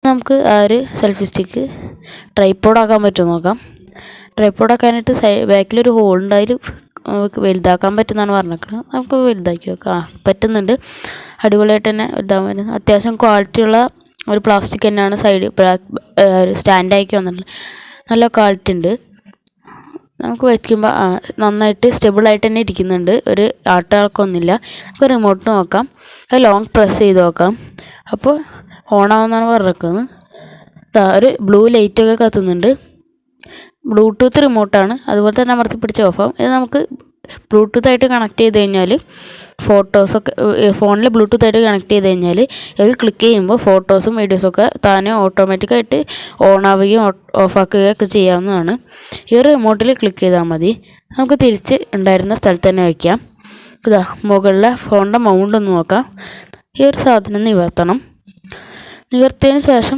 നമുക്ക് ആ ഒരു സെൽഫി സ്റ്റിക്ക് ട്രൈപ്പോഡാക്കാൻ പറ്റുമോ നോക്കാം. ട്രൈപ്പോഡാക്കാനായിട്ട് ബാക്കിലൊരു ഹോളുണ്ട്, അതിൽ വലുതാക്കാൻ പറ്റുമെന്നാണ് പറഞ്ഞേക്കുന്നത്. നമുക്ക് വലുതാക്കി നോക്കാം. പറ്റുന്നുണ്ട്, അടിപൊളിയായിട്ട് തന്നെ വലുതാൻ പറ്റുന്നത്. അത്യാവശ്യം ക്വാളിറ്റിയുള്ള ഒരു പ്ലാസ്റ്റിക് തന്നെയാണ് സൈഡ് ഒരു സ്റ്റാൻഡാക്കി വന്നിട്ടുള്ളത്. നല്ല ക്വാളിറ്റി ഉണ്ട്. നമുക്ക് വയ്ക്കുമ്പോൾ നന്നായിട്ട് സ്റ്റെബിളായിട്ട് തന്നെ ഇരിക്കുന്നുണ്ട്. ഒരു ആട്ടമൊന്നുമില്ല. നമുക്ക് റിമോട്ട് നോക്കാം. അത് ലോങ് പ്രസ് ചെയ്ത് നോക്കാം. അപ്പോൾ ഓണാവുമെന്നാണ് പറഞ്ഞിരിക്കുന്നത്. ഒരു ബ്ലൂ ലൈറ്റൊക്കെ കത്തുന്നുണ്ട്. ബ്ലൂടൂത്ത് റിമോട്ടാണ്, അതുപോലെ തന്നെ അമർത്തി പിടിച്ച് ഓഫാകും. ഇത് നമുക്ക് ബ്ലൂടൂത്തായിട്ട് കണക്ട് ചെയ്ത് കഴിഞ്ഞാൽ ഫോട്ടോസൊക്കെ ഫോണിൽ ബ്ലൂടൂത്തായിട്ട് കണക്ട് ചെയ്ത് കഴിഞ്ഞാൽ ഇത് ക്ലിക്ക് ചെയ്യുമ്പോൾ ഫോട്ടോസും വീഡിയോസൊക്കെ താനെ ഓട്ടോമാറ്റിക്കായിട്ട് ഓണാവുകയും ഓഫാക്കുകയൊക്കെ ചെയ്യാവുന്നതാണ്. ഈ ഒരു റിമോട്ടിൽ ക്ലിക്ക് ചെയ്താൽ മതി. നമുക്ക് തിരിച്ച് ഉണ്ടായിരുന്ന സ്ഥലത്ത് തന്നെ വയ്ക്കാം. ഇതാ മുകളിലെ ഫോണിൻ്റെ മൗണ്ട് ഒന്ന് നോക്കാം. ഈ ഒരു സാധനം നിവർത്തണം. നിവർത്തിയതിന് ശേഷം